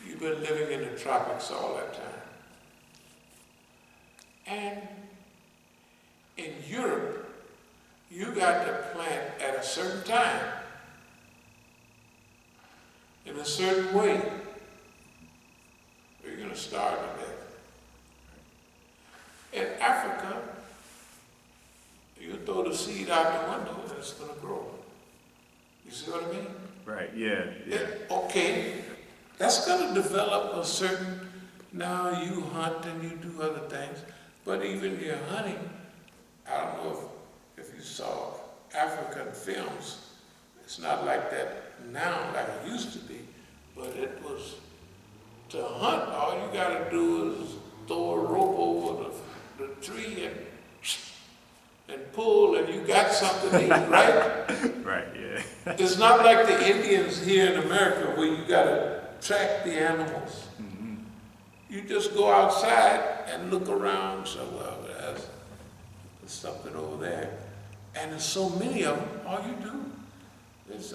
You've been living in the tropics all that time. And in Europe, you got to plant at a certain time, in a certain way, or you're going to starve to death. In Africa, you throw the seed out the window and it's going to grow. You see what I mean? Right, yeah. Okay, that's going to develop a certain, now you hunt and you do other things, but even your hunting, I don't know if you saw African films, it's not like that now like it used to be, but it was, to hunt, all you got to do is throw a rope over the tree and pull, and you got something to eat, right? Right, yeah. It's not like the Indians here in America where you got to track the animals. Mm-hmm. You just go outside and look around, so well, there's something over there. And there's so many of them, all you do is,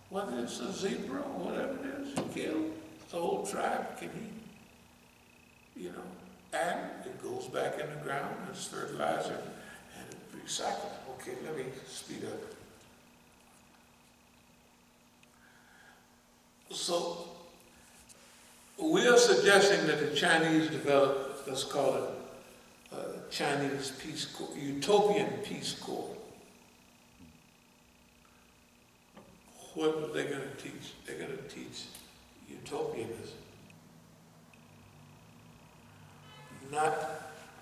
whether it's a zebra or whatever it is, you kill, the whole tribe can eat, you know. And it goes back in the ground, it's fertilizer, and it's recycled. Okay, let me speed up. So, we are suggesting that the Chinese develop, let's call it, Chinese Peace Corps, Utopian Peace Corps. What are they going to teach? They're going to teach utopianism, not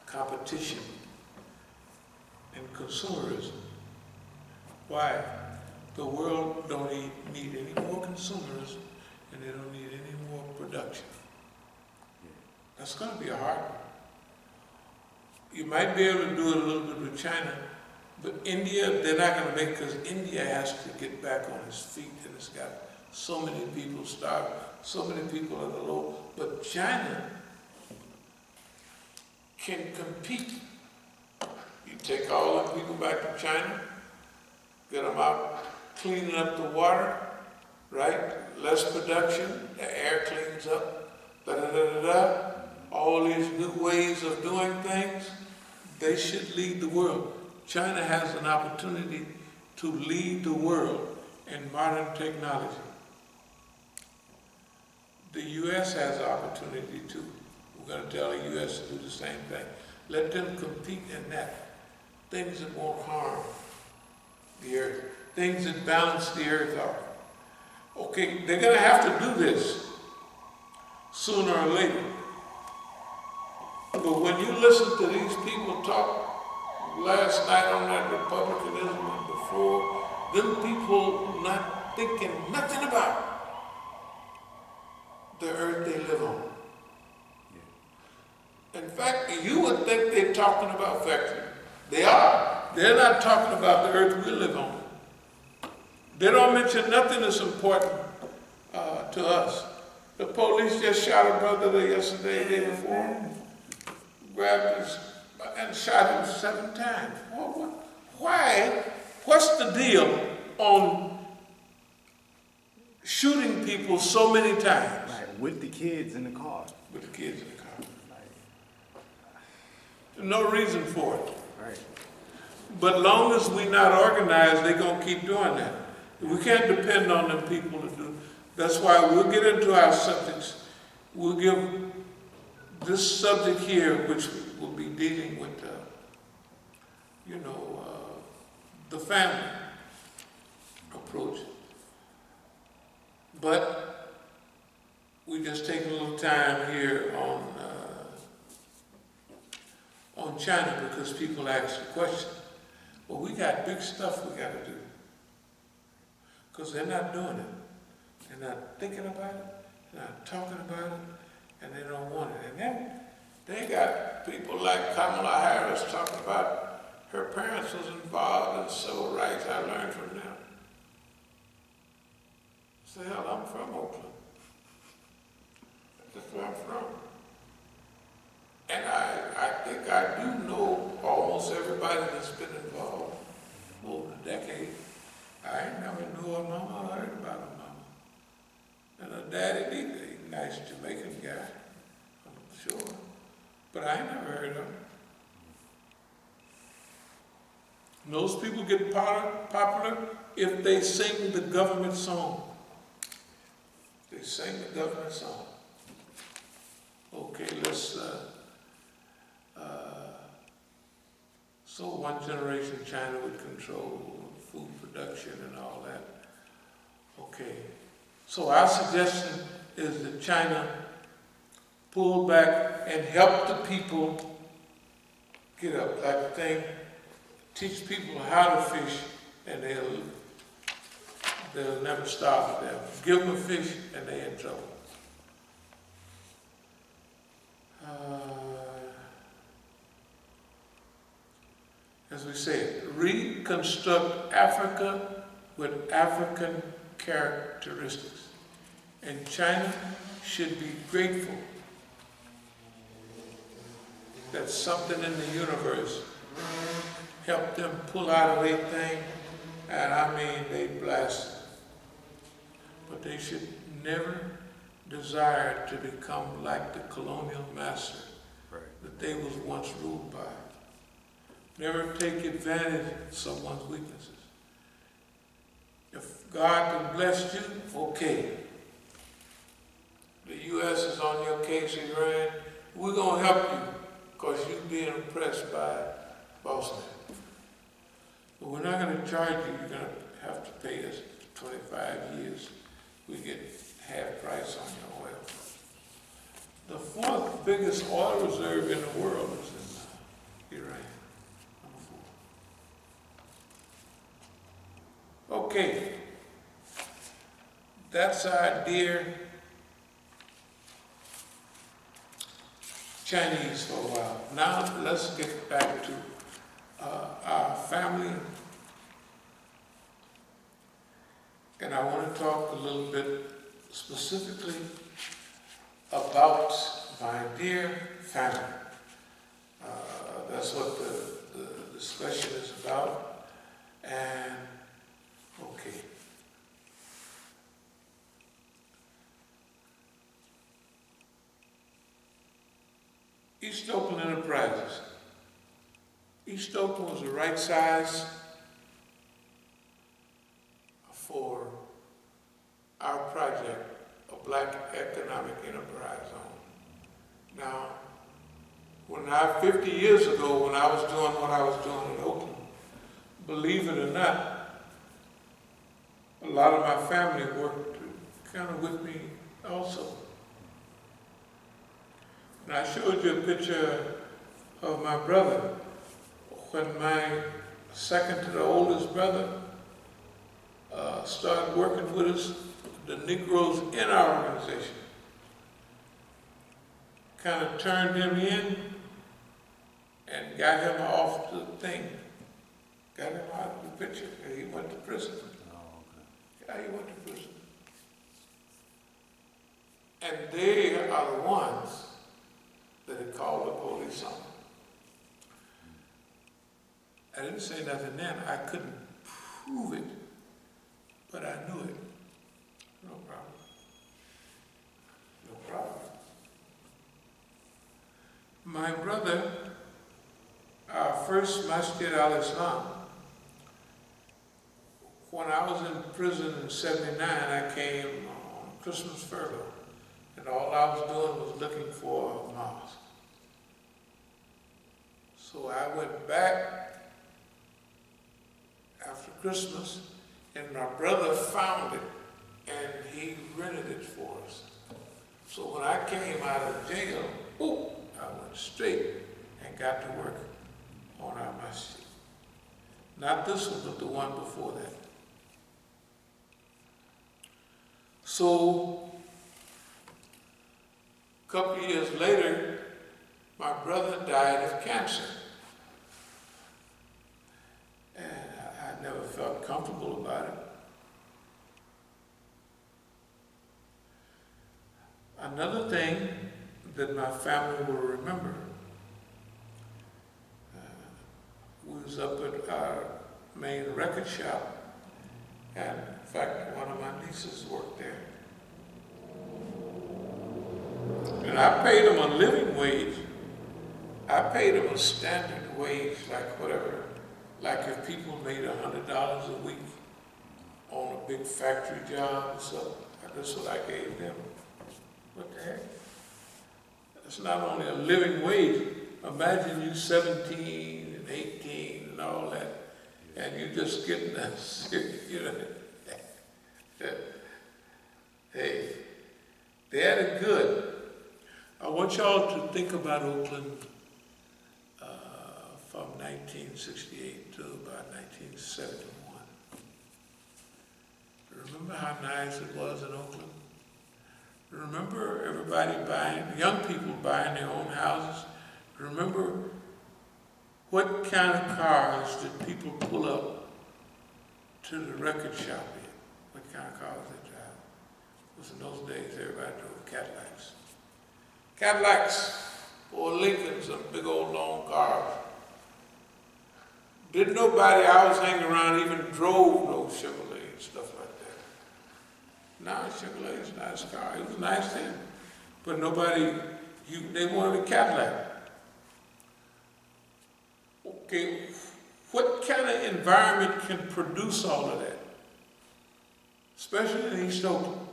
competition and consumerism. Why? The world don't need any more consumerism, and they don't need any more production. That's going to be a hard one. You might be able to do it a little bit with China, but India, they're not going to make, because India has to get back on its feet, and it's got so many people starving, so many people at the low. But China can compete. You take all the people back to China, get them out cleaning up the water, right? Less production, the air cleans up, da-da-da-da-da. All these new ways of doing things, they should lead the world. China has an opportunity to lead the world in modern technology. The U.S. has an opportunity too. We're going to tell the U.S. to do the same thing. Let them compete in that. Things that won't harm the earth. Things that balance the earth out. Okay, they're going to have to do this sooner or later. But when you listen to these people talk last night on that Republicanism and before, them people not thinking nothing about the earth they live on. In fact, you would think they're talking about factory. They are. They're not talking about the earth we live on. They don't mention nothing that's important to us. The police just shot a brother there yesterday, the day before, grabbed us and shot him 7 times. Well, why? What's the deal on shooting people so many times? Right, with the kids in the car. With the kids in the car. No reason for it. Right. But long as we're not organized, they're going to keep doing that. We can't depend on them people to do. That's why we'll get into our subjects. We'll give this subject here, which will be dealing with, the family approach. But we just take a little time here on China because people ask the question. Well, we got big stuff we got to do. Because they're not doing it. They're not thinking about it. They're not talking about it. And they don't want it. And then they got people like Kamala Harris talking about her parents was involved in civil rights. I learned from them. So hell, I'm from Oakland. That's where I'm from. And I think I do know almost everybody that's been involved over the decade. I never knew her mama or heard about her mama. And her daddy neither. nice Jamaican guy, I'm sure. But I ain't never heard of him. And those people get popular if they sing the government song. They sing the government song. Okay, let's, so one generation China would control food production and all that. Okay, so our suggestion is that China pull back and help the people get up. Like the thing, teach people how to fish and they'll never starve to death. Give them a fish and they're in trouble. As we say, reconstruct Africa with African characteristics. And China should be grateful that something in the universe helped them pull out of their thing, and I mean they blasted. But they should never desire to become like the colonial master that they was once ruled by. Never take advantage of someone's weaknesses. If God can bless you, okay. The U.S. is on your case, Iran. We're going to help you because you're being oppressed by Bosnia. But we're not going to charge you. You're going to have to pay us 25 years. We get half price on your oil. The fourth biggest oil reserve in the world is in Iran. Number 4. Okay. That's our dear Chinese for a while. Now let's get back to our family. And I want to talk a little bit specifically about my dear family. That's what the discussion is about. And, okay. East Oakland Enterprises. East Oakland was the right size for our project, a Black Economic Enterprise Zone. Now, 50 years ago, when I was doing what I was doing in Oakland, believe it or not, a lot of my family worked kind of with me also. And I showed you a picture of my brother when my second to the oldest brother started working with us, the Negroes in our organization. Kind of turned him in and got him off the thing. Got him out of the picture, and he went to prison. Oh, okay. Yeah, he went to prison. And they are the ones that had called the police on him. I didn't say nothing then. I couldn't prove it, but I knew it. No problem. No problem. My brother, our first Masjid al-Islam, when I was in prison in '79, I came on Christmas furlough, and all I was doing was looking for a mosque. So I went back after Christmas, and my brother found it, and he rented it for us. So when I came out of jail, I went straight and got to work on our masjid. Not this one, but the one before that. So, a couple of years later, my brother died of cancer. And I never felt comfortable about it. Another thing that my family will remember, we was up at our main record shop, and in fact, one of my nieces worked there. I paid them a living wage. I paid them a standard wage, like whatever. Like if people made $100 a week on a big factory job or something, that's what I gave them. What the heck? It's not only a living wage. Imagine you 17 and 18 and all that, and you just getting that, you know. Hey, they had it good. I want y'all to think about Oakland from 1968 to about 1971. Remember how nice it was in Oakland? Remember everybody buying, young people buying their own houses? Remember what kind of cars did people pull up to the record shop in? What kind of cars they drive? Because in those days, everybody drove Cadillacs. Cadillacs or Lincolns, and big old long cars. Didn't nobody I was hanging around even drove no Chevrolet and stuff like that. Now Chevrolet is a nice car. It was nice then. But nobody, they wanted a Cadillac. Okay, what kind of environment can produce all of that? Especially in East Oakland.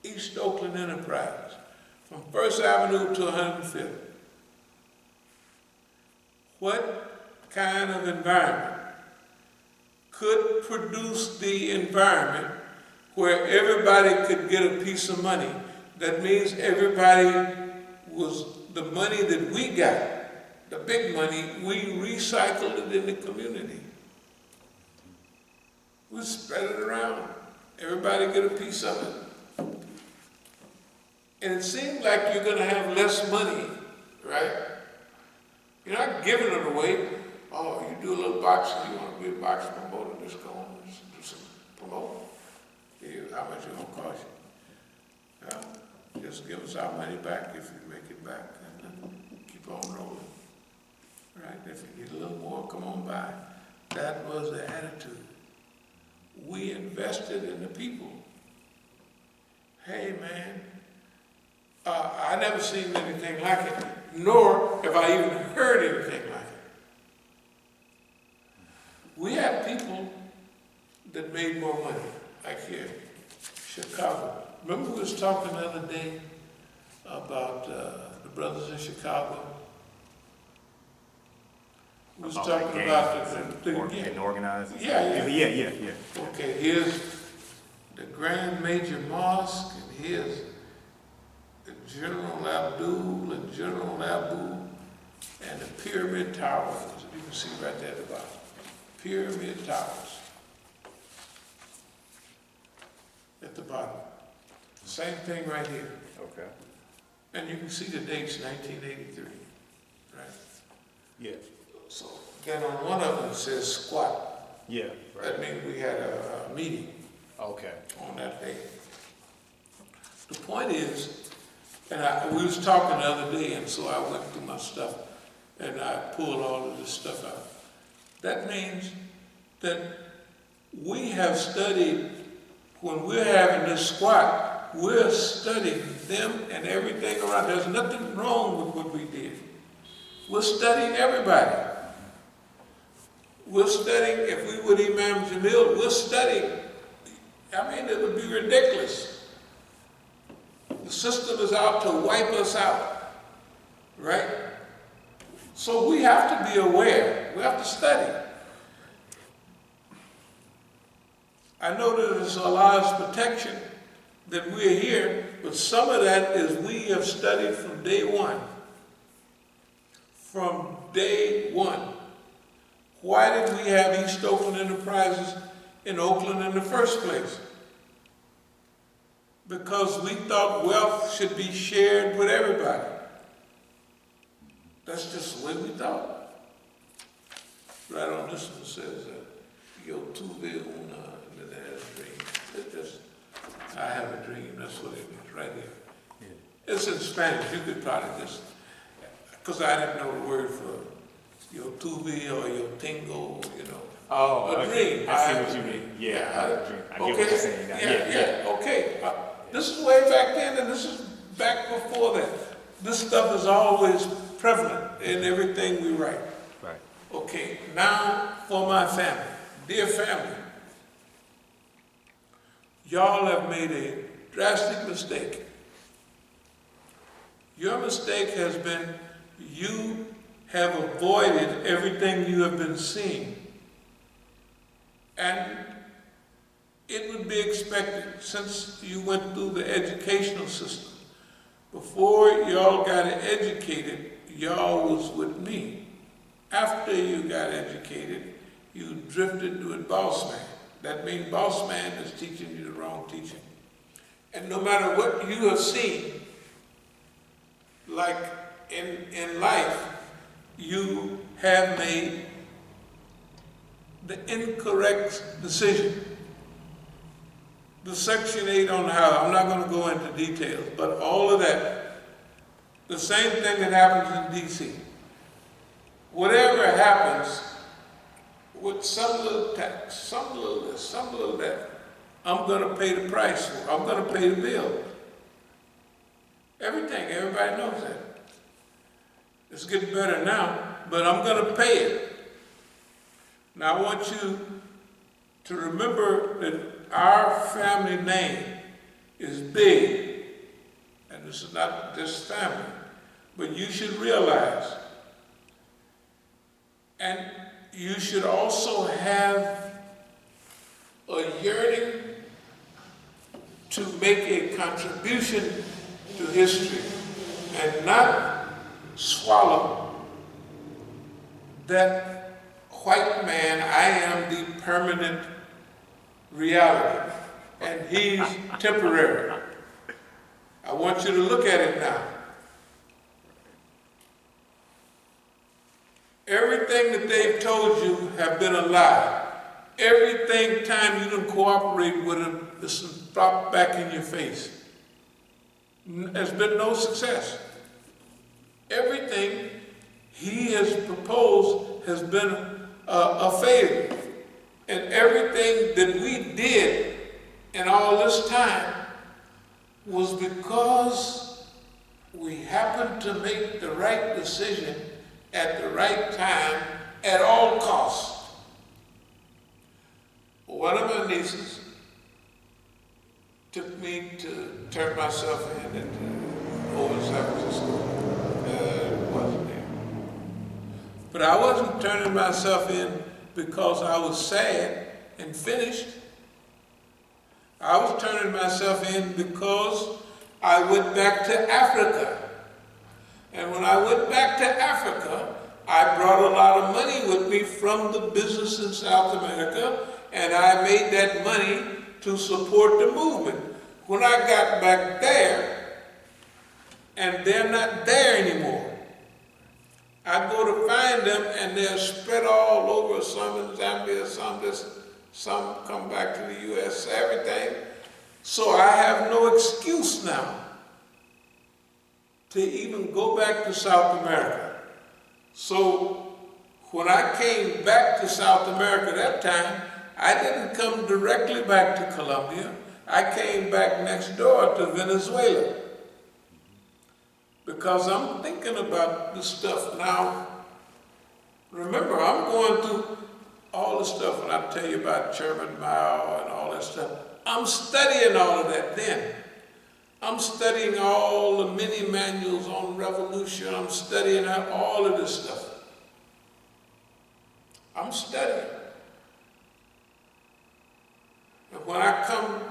East Oakland Enterprise. From 1st Avenue to 105th. What kind of environment could produce the environment where everybody could get a piece of money? That means everybody was, the money that we got, the big money, we recycled it in the community. We spread it around. Everybody get a piece of it. And it seems like you're going to have less money, right? You're not giving it away. Oh, you do a little boxing, you want to be a boxing promoter, just go on and do some promoting. Here, how much it going to cost you? Just give us our money back if you make it back, and then keep on rolling. Right? If you need a little more, come on by. That was the attitude. We invested in the people. Hey, man, I never seen anything like it, nor have I even heard anything like it. We had people that made more money, like here, Chicago. Remember we was talking the other day about the brothers in Chicago? We was talking about the organized. Yeah. Okay, here's the Grand Major Mosque, and here's the General Abdul and General Abu, and the Pyramid Towers. You can see right there at the bottom. Pyramid Towers. At the bottom. Same thing right here. Okay. And you can see the dates, 1983, right? Yeah. So then on one of them it says squat. Yeah. Right. That means we had a meeting. Okay. On that day. The point is, and we was talking the other day, and so I went through my stuff, and I pulled all of this stuff out. That means that we have studied, when we're having this squat, we're studying them and everything around. There's nothing wrong with what we did. We're studying everybody. We're studying, if we would Imam Jamil, we're studying. I mean, it would be ridiculous. The system is out to wipe us out, right? So we have to be aware. We have to study. I know that there's Allah's protection that we're here, but some of that is we have studied from day one. From day one. Why did we have East Oakland Enterprises in Oakland in the first place? Because we thought wealth should be shared with everybody. That's just the way we thought. Right on this one says, yo tuve una, and then it has a dream. It's just, I have a dream, that's what it is, right here. Yeah. It's in Spanish, you could probably just, because I didn't know the word for yo tuve or yo tengo, you know. Oh, a dream. I see what you mean. Yeah, I have a dream. I get what you're saying now. Yeah, okay. This is way back then, and this is back before that. this stuff is always prevalent in everything we write. Right. Okay, now for my family. Dear family, y'all have made a drastic mistake. Your mistake has been you have avoided everything you have been seeing. And it would be expected, since you went through the educational system, before y'all got educated, y'all was with me. After you got educated, you drifted with boss man. That means boss man is teaching you the wrong teaching. And no matter what you have seen, like in life, you have made the incorrect decision. The Section 8 on how, I'm not going to go into details, but all of that, the same thing that happens in D.C. Whatever happens, with some little tax, some little this, some little that, I'm going to pay the price for it. I'm going to pay the bill. Everything, everybody knows that. It's getting better now, but I'm going to pay it. Now I want you to remember that our family name is big, and this is not just family, but you should realize, and you should also have a yearning to make a contribution to history and not swallow that white man, I am the permanent reality and he's temporary. I want you to look at it now. Everything that they've told you have been a lie. Everything time you didn't cooperate with them, this dropped back in your face. There's been no success. Everything he has proposed has been a failure. And everything that we did in all this time was because we happened to make the right decision at the right time at all costs. One of my nieces took me to turn myself in at over San Francisco. Wasn't there. But I wasn't turning myself in because I was sad and finished. I was turning myself in because I went back to Africa. And when I went back to Africa, I brought a lot of money with me from the business in South America, and I made that money to support the movement. When I got back there, and they're not there anymore, I go to find them and they're spread all over, some in Zambia, some come back to the U.S., everything. So I have no excuse now to even go back to South America. So when I came back to South America that time, I didn't come directly back to Colombia. I came back next door to Venezuela. Because I'm thinking about this stuff now. Remember, I'm going through all the stuff when I tell you about Chairman Mao and all that stuff. I'm studying all of that then. I'm studying all the mini manuals on revolution. I'm studying all of this stuff. I'm studying. And when I come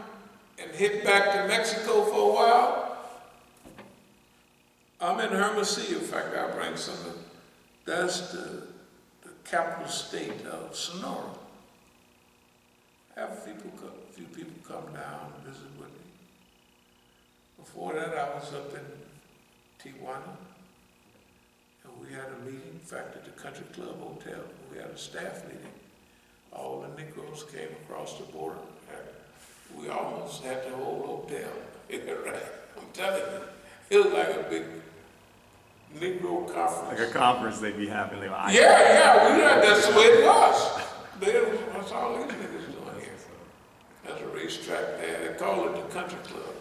and hit back to Mexico for a while, I'm in Hermosillo. In fact, I'll bring something. That's the capital state of Sonora. I have a few people come down and visit with me. Before that, I was up in Tijuana, and we had a meeting. In fact, at the Country Club Hotel, we had a staff meeting. All the Negroes came across the border. We almost had the whole hotel. I'm telling you, it was like a big Negro conference. Like a conference they'd be having. That's the way it was. That's all these niggas doing here. There's a racetrack there. They call it the Country Club.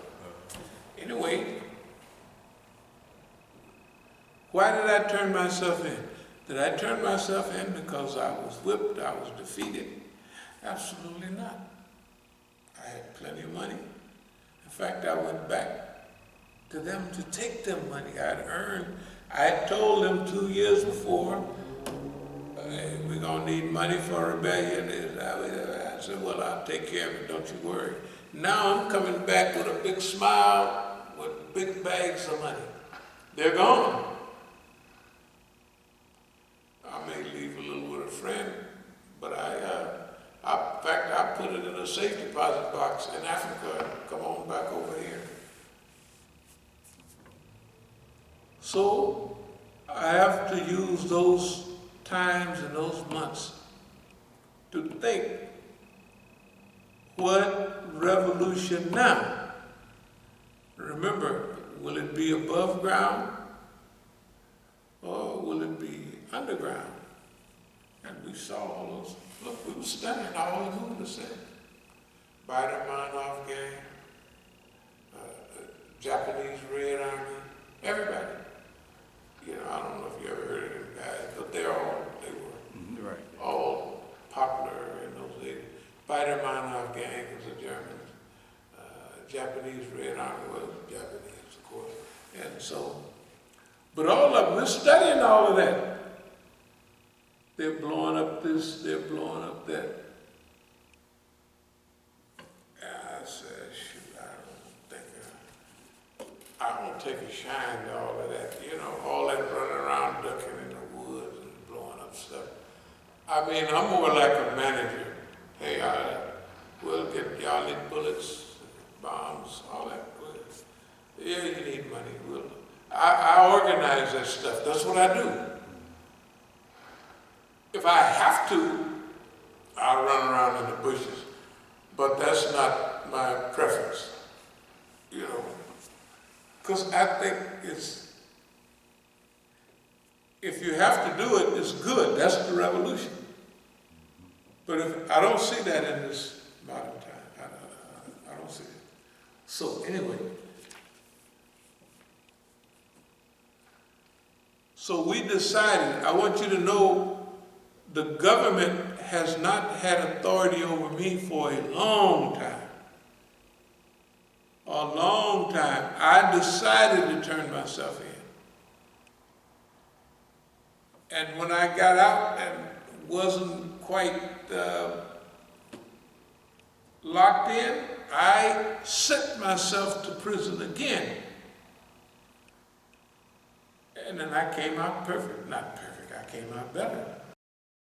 Anyway, Why did I turn myself in? Did I turn myself in because I was whipped, I was defeated? Absolutely not. I had plenty of money. In fact, I went back to them to take them money I had earned. I had told them 2 years before, hey, we're going to need money for rebellion. I said, well, I'll take care of it, don't you worry. Now I'm coming back with a big smile, with big bags of money. They're gone. I may leave a little with a friend, but in fact, I put it in a safe deposit box in Africa and come on back over here. So I have to use those times and those months to think, what revolution now? Remember, will it be above ground or will it be underground? And we saw all those. Look, we were studying all the movements then. Baader-Meinhof gang, Japanese Red Army, everybody. You know, I don't know if you ever heard of them guys, but they were all popular in those days. Baader-Meinhof gang was the Germans. Japanese Red Army was Japanese, of course. And so, but all of them, we're studying all of that. They're blowing up this, they're blowing up that. And I said, shoot, I don't take a shine to all of that. You know, all that running around ducking in the woods and blowing up stuff. I mean, I'm more like a manager. Hey, we'll get y'all need bullets, bombs, all that. Yeah, you need money. I organize that stuff. That's what I do. If I have to, I'll run around in the bushes. But that's not my preference, you know. Because I think if you have to do it, it's good. That's the revolution. But I don't see that in this modern time. I don't see it. So anyway, so we decided, I want you to know, the government has not had authority over me for a long time. A long time. I decided to turn myself in. And when I got out and wasn't quite locked in, I sent myself to prison again. And then I came out perfect. Not perfect, I came out better.